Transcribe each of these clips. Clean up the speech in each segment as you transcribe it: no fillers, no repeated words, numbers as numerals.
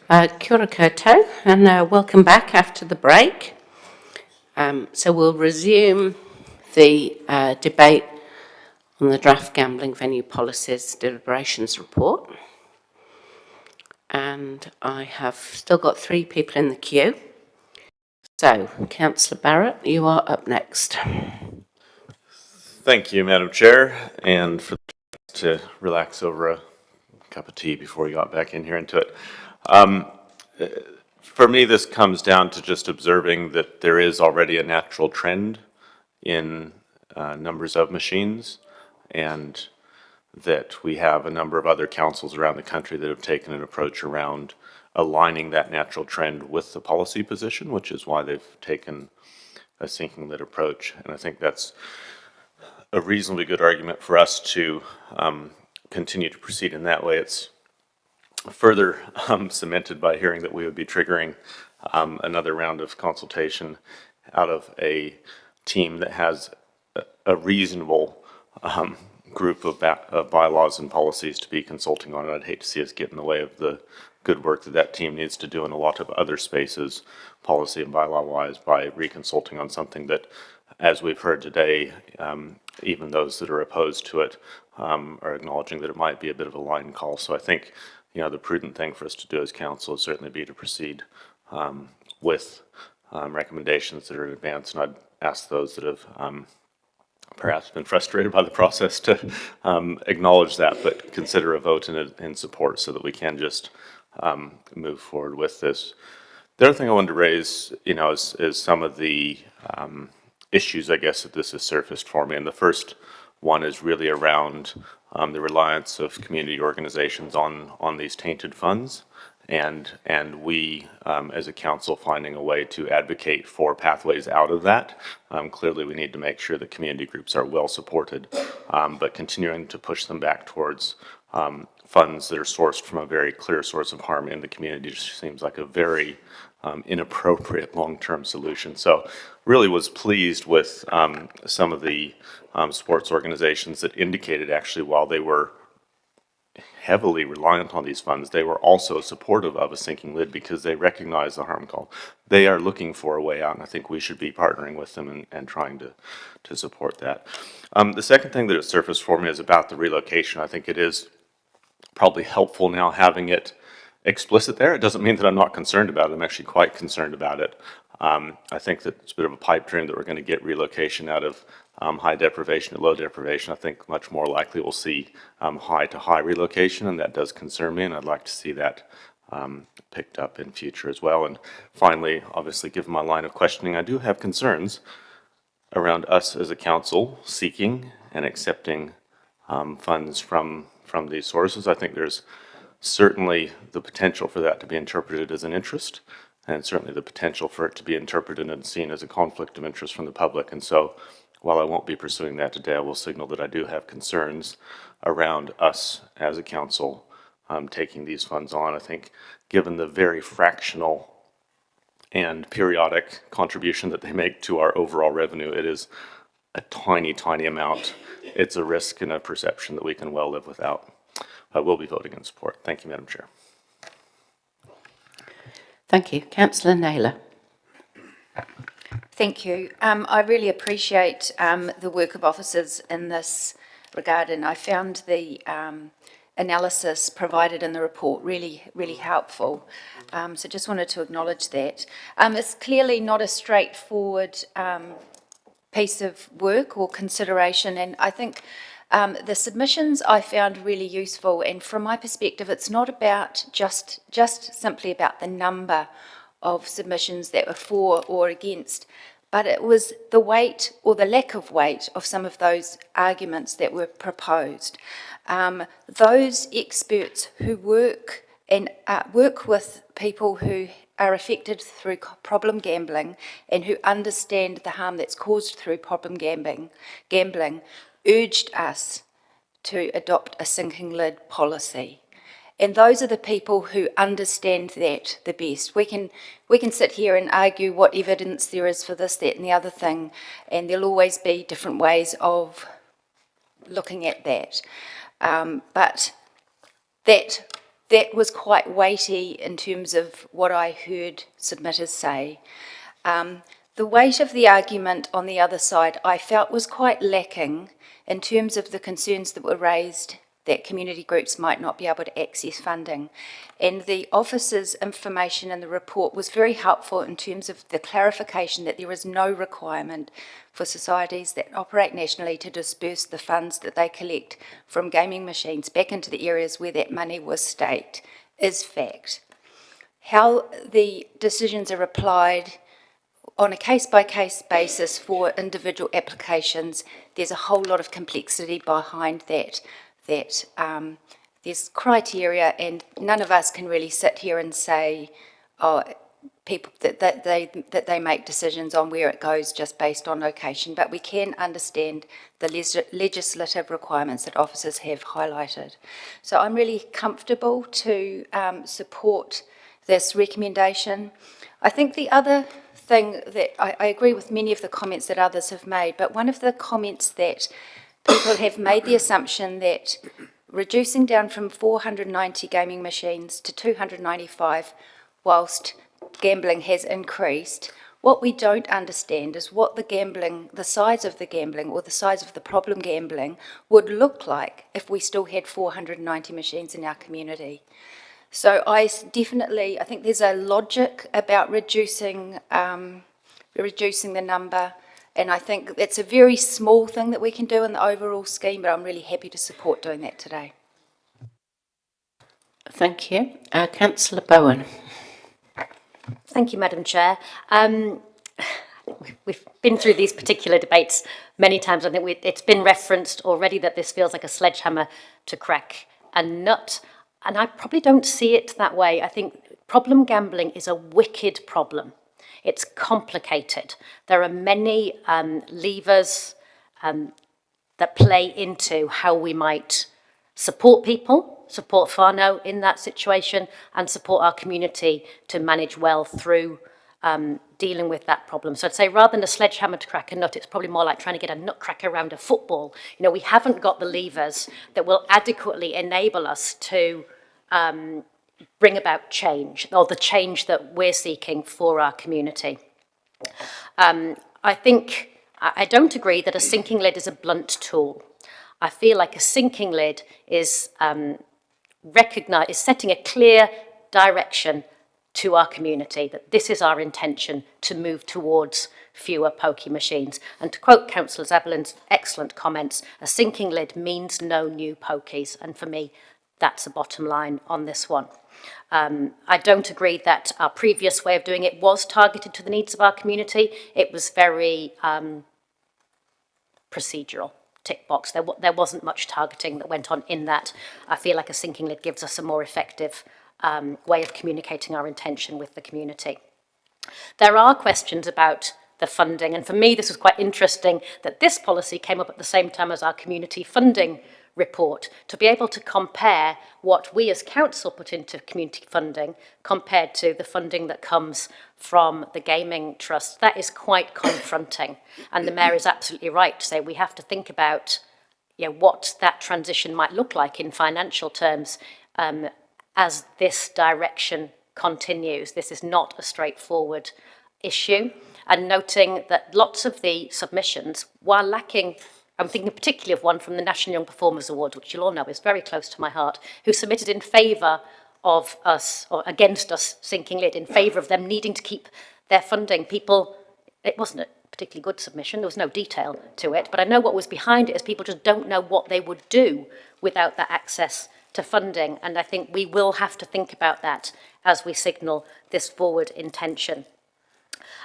Kia ora koutou, and welcome back after the break. So we'll resume the debate on the draft gambling venue policies deliberations report. And I have still got 3 people in the queue. So, Councillor Barrett, you are up next. Thank you, Madam Chair, and for to relax over a cup of tea before we got back in here into it. For me, this comes down to just observing that there is already a natural trend in numbers of machines, and that we have a number of other councils around the country that have taken an approach around aligning that natural trend with the policy position, which is why they've taken a sinking lid approach. And I think that's a reasonably good argument for us to continue to proceed in that way. It's further cemented by hearing that we would be triggering another round of consultation out of a team that has a reasonable group of bylaws and policies to be consulting on. And I'd hate to see us get in the way of the good work that that team needs to do in a lot of other spaces, policy and bylaw-wise, by reconsulting on something that, as we've heard today, even those that are opposed to it are acknowledging that it might be a bit of a line call. So I think, the prudent thing for us to do as council is certainly be to proceed with recommendations that are in advance. And I'd ask those that have perhaps been frustrated by the process to acknowledge that, but consider a vote in support so that we can just move forward with this. The other thing I wanted to raise, is some of the issues, I guess, that this has surfaced for me. And the first one is really around the reliance of community organizations on these tainted funds, and we as a council finding a way to advocate for pathways out of that. Clearly, we need to make sure that community groups are well supported, but continuing to push them back towards funds that are sourced from a very clear source of harm in the community just seems like a very inappropriate long-term solution. So really was pleased with some of the sports organizations that indicated actually while they were heavily reliant on these funds, they were also supportive of a sinking lid because they recognize the harm call. They are looking for a way out, and I think we should be partnering with them and trying to support that. The second thing that has surfaced for me is about the relocation. I think it is probably helpful now having it explicit there. It doesn't mean that I'm not concerned about it. I'm actually quite concerned about it. I think that it's a bit of a pipe dream that we're going to get relocation out of high deprivation to low deprivation. I think much more likely we'll see high to high relocation, and that does concern me, and I'd like to see that picked up in future as well. And finally, obviously, given my line of questioning, I do have concerns around us as a council seeking and accepting funds from these sources. I think there's certainly the potential for that to be interpreted as an interest, and certainly the potential for it to be interpreted and seen as a conflict of interest from the public. And so while I won't be pursuing that today, I will signal that I do have concerns around us as a council taking these funds on. I think given the very fractional and periodic contribution that they make to our overall revenue, it is a tiny, tiny amount. It's a risk and a perception that we can well live without. I will be voting in support. Thank you, Madam Chair. Thank you. Councillor Naylor. Thank you. I really appreciate the work of officers in this regard, and I found the analysis provided in the report really, really helpful. So just wanted to acknowledge that. It's clearly not a straightforward piece of work or consideration, and I think the submissions I found really useful, and from my perspective, it's not about just simply about the number of submissions that were for or against, but it was the weight or the lack of weight of some of those arguments that were proposed. Those experts who work with people who are affected through problem gambling and who understand the harm that's caused through problem gambling urged us to adopt a sinking lid policy. And those are the people who understand that the best. We can sit here and argue what evidence there is for this, that and the other thing, and there'll always be different ways of looking at that. But that that was quite weighty in terms of what I heard submitters say. The weight of the argument on the other side I felt was quite lacking in terms of the concerns that were raised that community groups might not be able to access funding. And the officer's information in the report was very helpful in terms of the clarification that there is no requirement for societies that operate nationally to disperse the funds that they collect from gaming machines back into the areas where that money was staked is fact. How the decisions are applied on a case-by-case basis for individual applications, there's a whole lot of complexity behind that, there's criteria, and none of us can really sit here and say, oh, people that they make decisions on where it goes just based on location, but we can understand the legislative requirements that officers have highlighted. So I'm really comfortable to support this recommendation. I think the other thing that I agree with many of the comments that others have made, but one of the comments that people have made the assumption that reducing down from 490 gaming machines to 295 whilst gambling has increased, what we don't understand is what the size of the gambling or the size of the problem gambling would look like if we still had 490 machines in our community. So I think there's a logic about reducing the number, and I think it's a very small thing that we can do in the overall scheme, but I'm really happy to support doing that today. Thank you. Councillor Bowen. Thank you, Madam Chair. We've been through these particular debates many times. I think it's been referenced already that this feels like a sledgehammer to crack a nut, and I probably don't see it that way. I think problem gambling is a wicked problem. It's complicated. There are many levers that play into how we might support people, support whānau in that situation, and support our community to manage well through dealing with that problem. So I'd say rather than a sledgehammer to crack a nut, it's probably more like trying to get a nutcracker around a football. You know, we haven't got the levers that will adequately enable us to bring about change, or the change that we're seeking for our community. I don't agree that a sinking lid is a blunt tool. I feel like a sinking lid is setting a clear direction to our community, that this is our intention to move towards fewer pokie machines. And to quote Councillor Zabelin's excellent comments, a sinking lid means no new pokies, and for me, that's the bottom line on this one. I don't agree that our previous way of doing it was targeted to the needs of our community. It was very procedural, tick box. There wasn't much targeting that went on in that. I feel like a sinking lid gives us a more effective way of communicating our intention with the community. There are questions about the funding, and for me this was quite interesting that this policy came up at the same time as our community funding report, to be able to compare what we as council put into community funding compared to the funding that comes from the gaming trust. That is quite confronting, and the Mayor is absolutely right to say we have to think about what that transition might look like in financial terms as this direction continues. This is not a straightforward issue, and noting that lots of the submissions, while lacking, I'm thinking particularly of one from the National Young Performers Award, which you'll all know is very close to my heart, who submitted in favour of us, or against us sinking lid, in favour of them needing to keep their funding. It wasn't a particularly good submission, there was no detail to it, but I know what was behind it is people just don't know what they would do without that access to funding, and I think we will have to think about that as we signal this forward intention.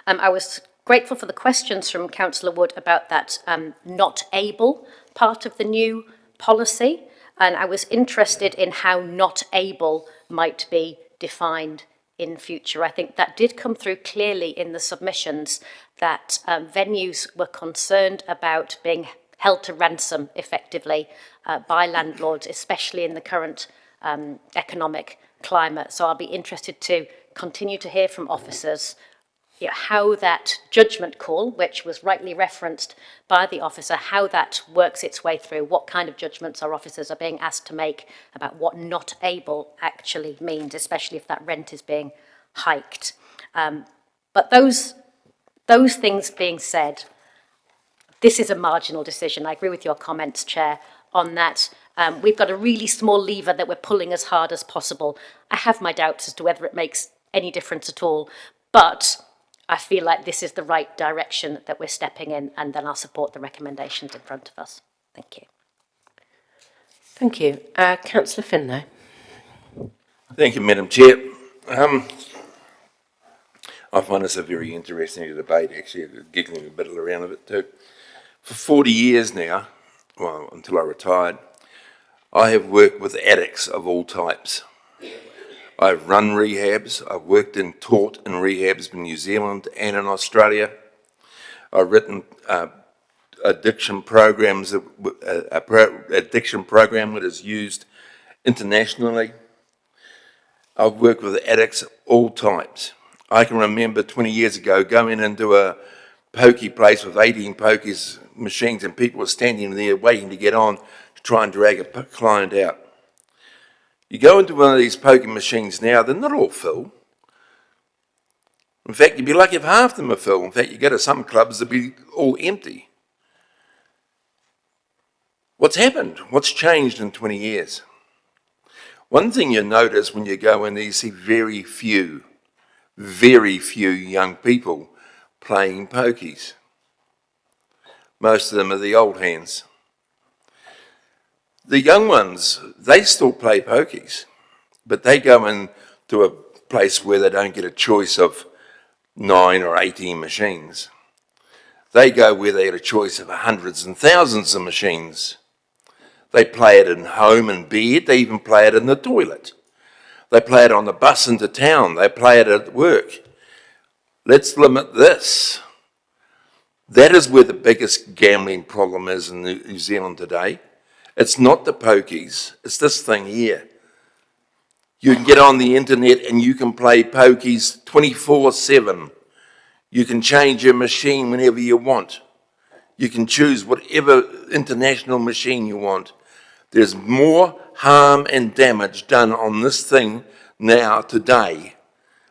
I was grateful for the questions from Councillor Wood about that not able part of the new policy, and I was interested in how not able might be defined in future. I think that did come through clearly in the submissions, that venues were concerned about being held to ransom effectively by landlords, especially in the current economic climate. So I'll be interested to continue to hear from officers how that judgment call, which was rightly referenced by the officer, how that works its way through, what kind of judgments our officers are being asked to make about what not able actually means, especially if that rent is being hiked. But those things being said, this is a marginal decision. I agree with your comments, Chair, on that. We've got a really small lever that we're pulling as hard as possible. I have my doubts as to whether it makes any difference at all, but I feel like this is the right direction that we're stepping in, and then I'll support the recommendations in front of us. Thank you. Thank you. Councillor Finlay. Thank you, Madam Chair. I find this a very interesting debate, actually, giggling a bit around of it too. For 40 years now, well, until I retired, I have worked with addicts of all types. I've run rehabs, I've worked and taught in rehabs in New Zealand and in Australia. I've written addiction programs, addiction program that is used internationally. I've worked with addicts of all types. I can remember 20 years ago going into a pokey place with 18 pokies machines and people were standing there waiting to get on to try and drag a client out. You go into one of these poker machines now, they're not all full. In fact, you'd be lucky if half of them are full. In fact, you go to some clubs, they'll be all empty. What's happened? What's changed in 20 years? One thing you notice when you go in there, you see very few young people playing pokies. Most of them are the old hands. The young ones, they still play pokies, but they go into a place where they don't get a choice of 9 or 18 machines. They go where they get a choice of hundreds and thousands of machines. They play it in home and bed, they even play it in the toilet. They play it on the bus into town, they play it at work. Let's limit this. That is where the biggest gambling problem is in New Zealand today. It's not the pokies, it's this thing here. You can get on the internet and you can play pokies 24/7. You can change your machine whenever you want. You can choose whatever international machine you want. There's more harm and damage done on this thing now, today,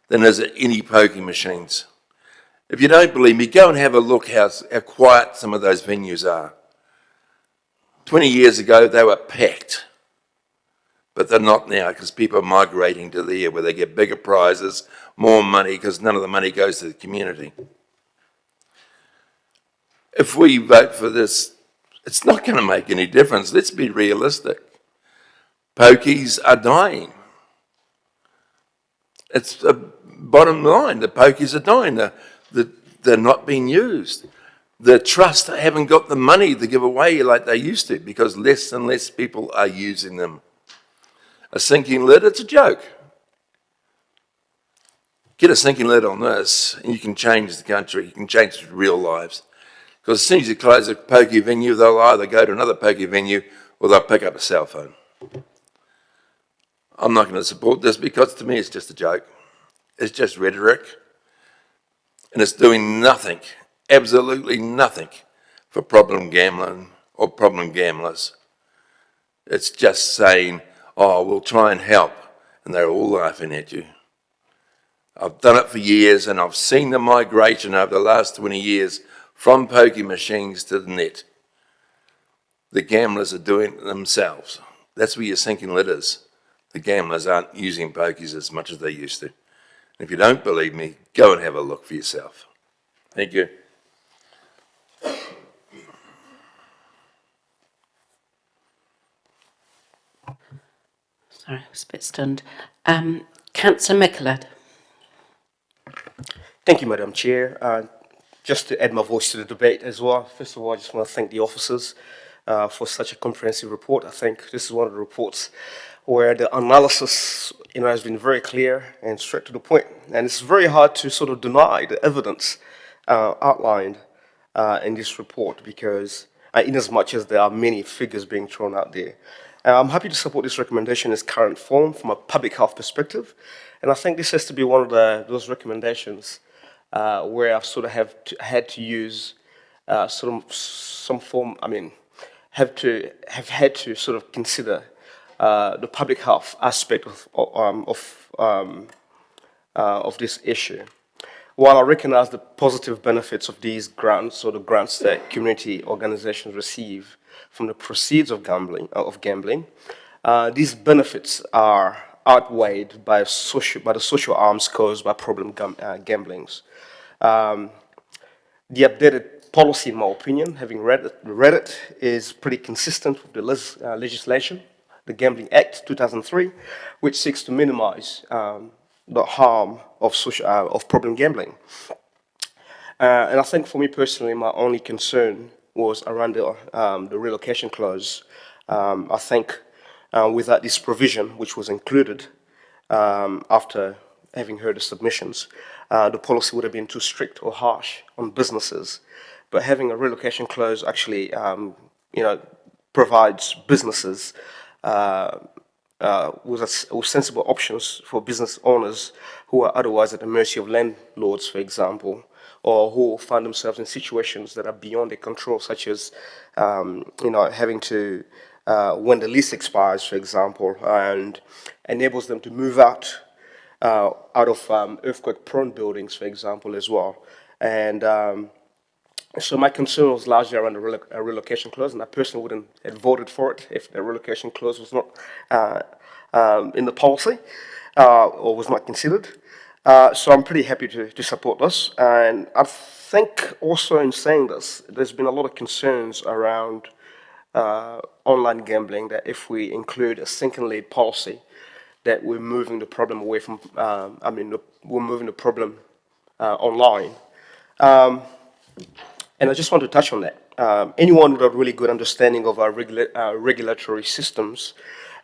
than is at any pokie machines. If you don't believe me, go and have a look how quiet some of those venues are. 20 years ago, they were packed, but they're not now because people are migrating to there where they get bigger prizes, more money, because none of the money goes to the community. If we vote for this, it's not going to make any difference. Let's be realistic. Pokies are dying. It's the bottom line. The pokies are dying. They're not being used. The trust haven't got the money to give away like they used to because less and less people are using them. A sinking lid, it's a joke. Get a sinking lid on this and you can change the country. You can change real lives. Because as soon as you close a pokie venue, they'll either go to another pokie venue or they'll pick up a cell phone. I'm not going to support this because to me it's just a joke. It's just rhetoric. And it's doing nothing, absolutely nothing, for problem gambling or problem gamblers. It's just saying, oh, we'll try and help. And they're all laughing at you. I've done it for years and I've seen the migration over the last 20 years from pokie machines to the net. The gamblers are doing it themselves. That's where your sinking lid is. The gamblers aren't using pokies as much as they used to. If you don't believe me, go and have a look for yourself. Thank you. Sorry, I was a bit stunned. Councillor Mickelad. Thank you, Madam Chair. Just to add my voice to the debate as well, first of all, I just want to thank the officers for such a comprehensive report. I think this is one of the reports where the analysis has been very clear and straight to the point. And it's very hard to sort of deny the evidence outlined in this report because in as much as there are many figures being thrown out there. I'm happy to support this recommendation in its current form from a public health perspective. And I think this has to be one of those recommendations where I've sort of had to use some form. I mean, have had to sort of consider the public health aspect of this issue. While I recognize the positive benefits of these grants or the grants that community organizations receive from the proceeds of gambling, these benefits are outweighed by the social harms caused by problem gamblings. The updated policy, in my opinion, having read it, is pretty consistent with the legislation, the Gambling Act 2003, which seeks to minimize the harm of problem gambling. And I think for me personally, my only concern was around the relocation clause. I think without this provision, which was included after having heard the submissions, the policy would have been too strict or harsh on businesses. But having a relocation clause actually, provides businesses with sensible options for business owners who are otherwise at the mercy of landlords, for example, or who find themselves in situations that are beyond their control, such as, having to, when the lease expires, for example, and enables them to move out of earthquake-prone buildings, for example, as well. And so my concern was largely around the relocation clause, and I personally wouldn't have voted for it if the relocation clause was not in the policy or was not considered. So I'm pretty happy to support this. And I think also in saying this, there's been a lot of concerns around online gambling, that if we include a sink and lead policy, that we're moving the problem away from, we're moving the problem online. And I just want to touch on that. Anyone with a really good understanding of our regulatory systems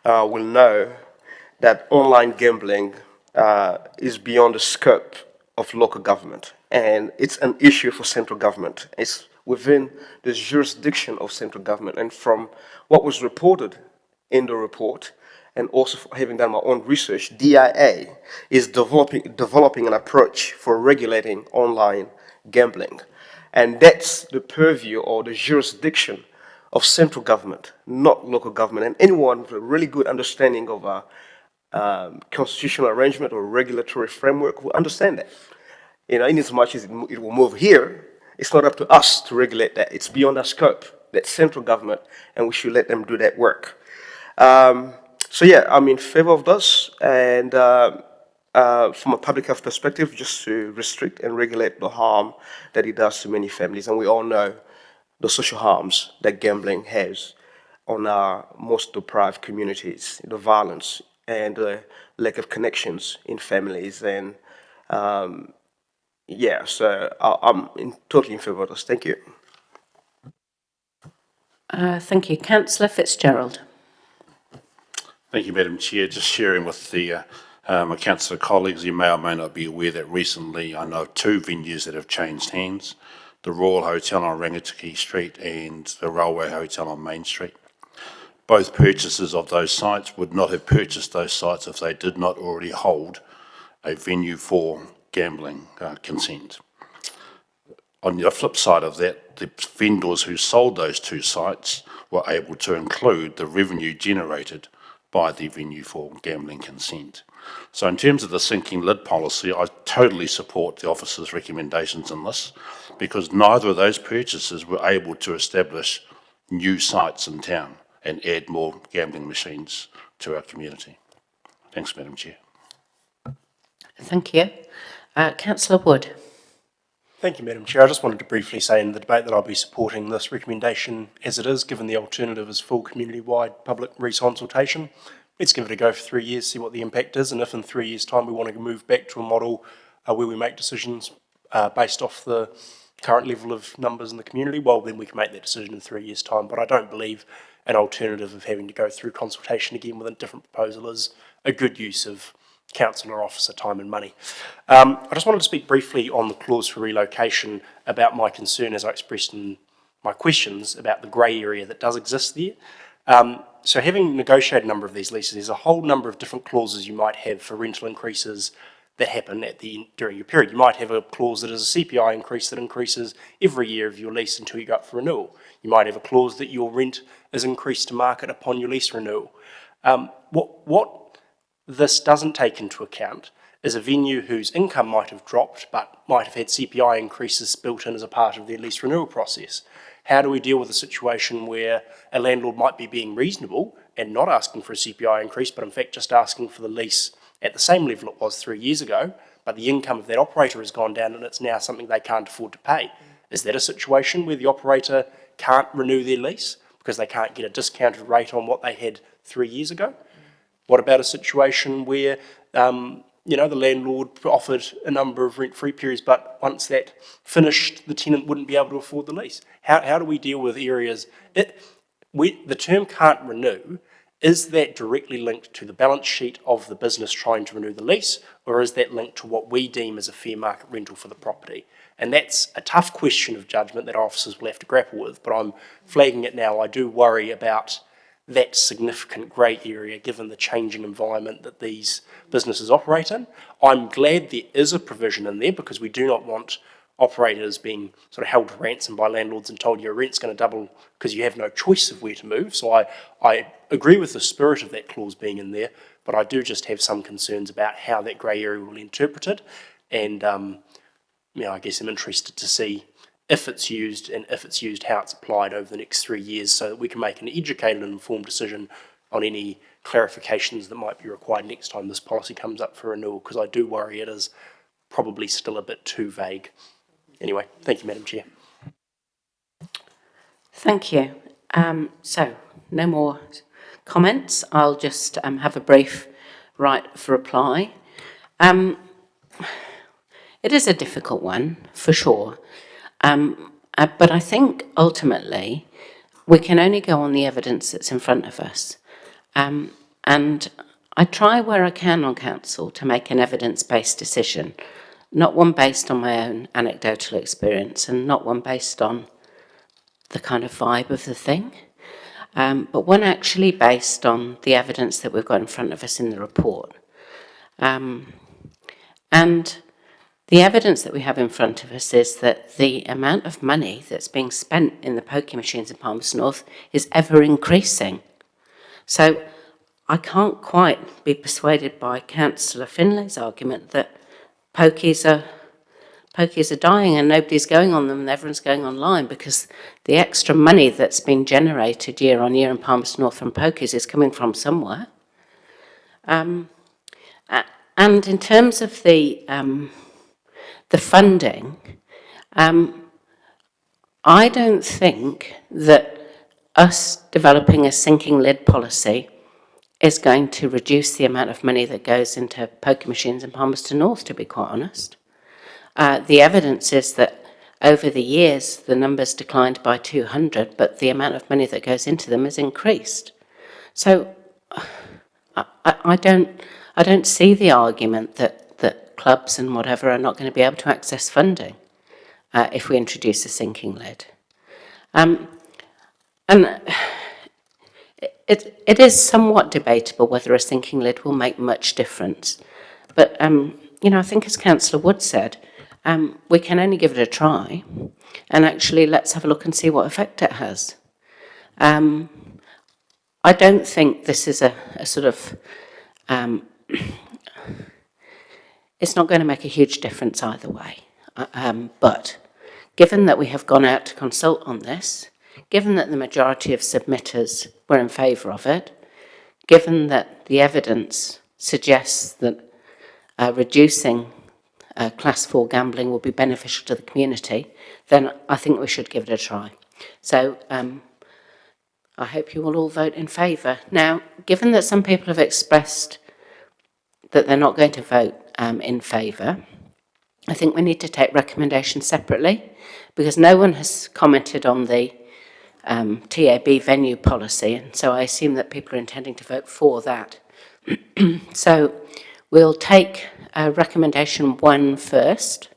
will know that online gambling is beyond the scope of local government, and it's an issue for central government. It's within the jurisdiction of central government, and from what was reported in the report, and also having done my own research, DIA is developing an approach for regulating online gambling. And that's the purview or the jurisdiction of central government, not local government. And anyone with a really good understanding of a constitutional arrangement or regulatory framework will understand that. In as much as it will move here, it's not up to us to regulate that. It's beyond our scope. That's central government, and we should let them do that work. So yeah, I'm in favor of this, and from a public health perspective, just to restrict and regulate the harm that it does to many families. And we all know the social harms that gambling has on our most deprived communities, the violence and the lack of connections in families. And so I'm totally in favor of this. Thank you. Thank you. Councillor Fitzgerald. Thank you, Madam Chair. Just sharing with the my councillor colleagues, you may or may not be aware that recently I know of two venues that have changed hands, the Royal Hotel on Rangatiki Street and the Railway Hotel on Main Street. Both purchasers of those sites would not have purchased those sites if they did not already hold a venue for gambling consent. On the flip side of that, the vendors who sold those two sites were able to include the revenue generated by the venue for gambling consent. So in terms of the sinking lid policy, I totally support the officer's recommendations in this, because neither of those purchasers were able to establish new sites in town and add more gambling machines to our community. Thanks, Madam Chair. Thank you. Councillor Wood. Thank you, Madam Chair. I just wanted to briefly say in the debate that I'll be supporting this recommendation as it is, given the alternative is full community-wide public re-consultation. Let's give it a go for 3 years, see what the impact is, and if in 3 years' time we want to move back to a model where we make decisions based off the current level of numbers in the community, well, then we can make that decision in 3 years' time. But I don't believe an alternative of having to go through consultation again with a different proposal is a good use of council or officer time and money. I just wanted to speak briefly on the clause for relocation about my concern, as I expressed in my questions, about the grey area that does exist there. So having negotiated a number of these leases, there's a whole number of different clauses you might have for rental increases that happen during your period. You might have a clause that is a CPI increase that increases every year of your lease until you go up for renewal. You might have a clause that your rent is increased to market upon your lease renewal. What this doesn't take into account is a venue whose income might have dropped but might have had CPI increases built in as a part of their lease renewal process. How do we deal with a situation where a landlord might be being reasonable and not asking for a CPI increase, but in fact just asking for the lease at the same level it was 3 years ago, but the income of that operator has gone down and it's now something they can't afford to pay? Is that a situation where the operator can't renew their lease because they can't get a discounted rate on what they had 3 years ago? What about a situation where the landlord offered a number of rent-free periods, but once that finished, the tenant wouldn't be able to afford the lease? How do we deal with areas? The term can't renew, is that directly linked to the balance sheet of the business trying to renew the lease, or is that linked to what we deem as a fair market rental for the property? And that's a tough question of judgment that officers will have to grapple with, but I'm flagging it now. I do worry about that significant grey area given the changing environment that these businesses operate in. I'm glad there is a provision in there because we do not want operators being sort of held to ransom by landlords and told your rent's going to double because you have no choice of where to move. So I agree with the spirit of that clause being in there, but I do just have some concerns about how that grey area will be interpreted. And I guess I'm interested to see if it's used and if it's used, how it's applied over the next 3 years so that we can make an educated and informed decision on any clarifications that might be required next time this policy comes up for renewal, because I do worry it is probably still a bit too vague. Anyway, thank you, Madam Chair. Thank you. So, no more comments. I'll just have a brief right for reply. It is a difficult one, for sure. But I think ultimately we can only go on the evidence that's in front of us. And I try where I can on council to make an evidence-based decision, not one based on my own anecdotal experience and not one based on the kind of vibe of the thing, but one actually based on the evidence that we've got in front of us in the report. And the evidence that we have in front of us is that the amount of money that's being spent in the pokie machines in Palmerston North is ever increasing. So I can't quite be persuaded by Councillor Finlay's argument that pokies are dying and nobody's going on them and everyone's going online, because the extra money that's been generated year on year in Palmerston North from pokies is coming from somewhere. And in terms of the funding, I don't think that us developing a sinking lid policy is going to reduce the amount of money that goes into pokie machines in Palmerston North, to be quite honest. The evidence is that over the years the numbers declined by 200, but the amount of money that goes into them has increased. So I don't see the argument that clubs and whatever are not going to be able to access funding if we introduce a sinking lid. And it is somewhat debatable whether a sinking lid will make much difference. But, I think as Councillor Wood said, we can only give it a try, and actually let's have a look and see what effect it has. I don't think this is a sort of... it's not going to make a huge difference either way. But given that we have gone out to consult on this, given that the majority of submitters were in favour of it, given that the evidence suggests that reducing Class 4 gambling will be beneficial to the community, then I think we should give it a try. So I hope you will all vote in favour. Now, given that some people have expressed that they're not going to vote in favour, I think we need to take recommendations separately, because no one has commented on the TAB venue policy, and so I assume that people are intending to vote for that. So we'll take recommendation 1 first.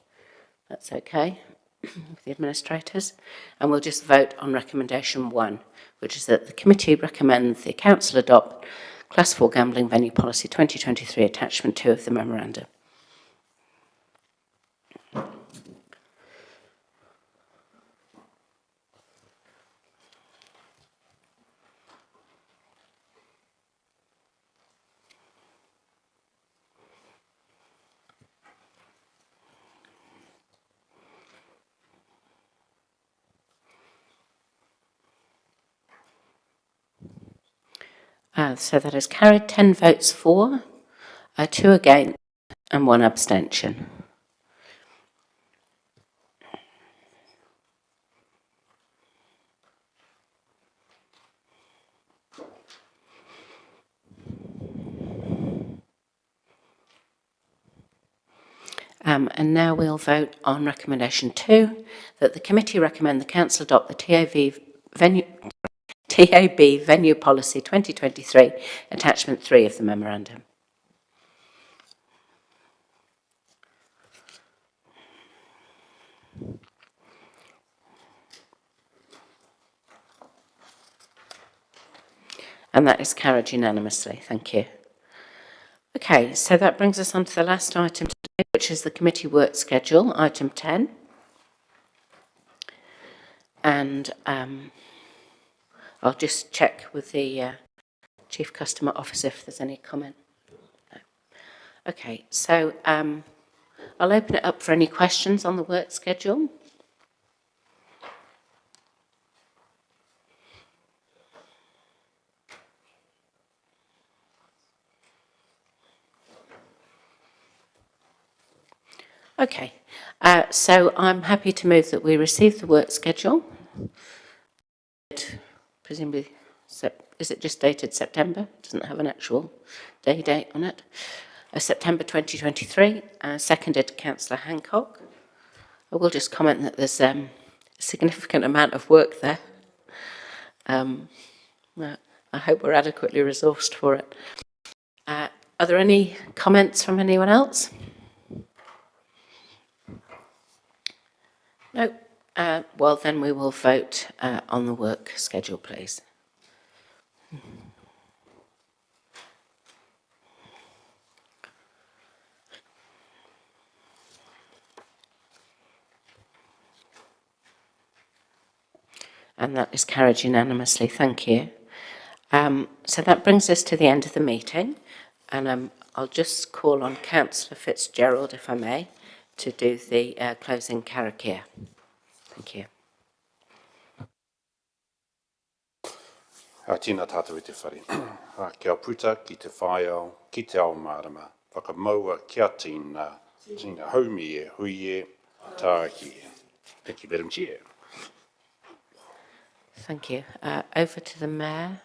That's okay with the administrators. And we'll just vote on recommendation 1, which is that the committee recommends the council adopt Class 4 gambling venue policy 2023 attachment 2 of the memorandum. So that is carried, 10 votes for, 2 against and 1 abstention. And now we'll vote on recommendation 2, that the committee recommend the council adopt the TAB venue policy 2023, attachment 3 of the memorandum. And that is carried unanimously. Thank you. Okay, so that brings us on to the last item today, which is the committee work schedule, item 10. And I'll just check with the Chief Customer Officer if there's any comment. No. Okay, so I'll open it up for any questions on the work schedule. Okay, so I'm happy to move that we receive the work schedule. Presumably, is it just dated September? It doesn't have an actual day date on it. September 2023, seconded Councillor Hancock. I will just comment that there's a significant amount of work there. I hope we're adequately resourced for it. Are there any comments from anyone else? No. Well, then we will vote on the work schedule, please. And that is carried unanimously. Thank you. So that brings us to the end of the meeting, and I'll just call on Councillor Fitzgerald, if I may, to do the closing karakia. Thank you. Tēnā tātou I te whare. Kia puta ki te whaiao, ki te ao marama. Whakamaua kia tīna, tīna haumi e hui e, tāki e. Thank you, Madam Chair. Thank you. Over to the Mayor.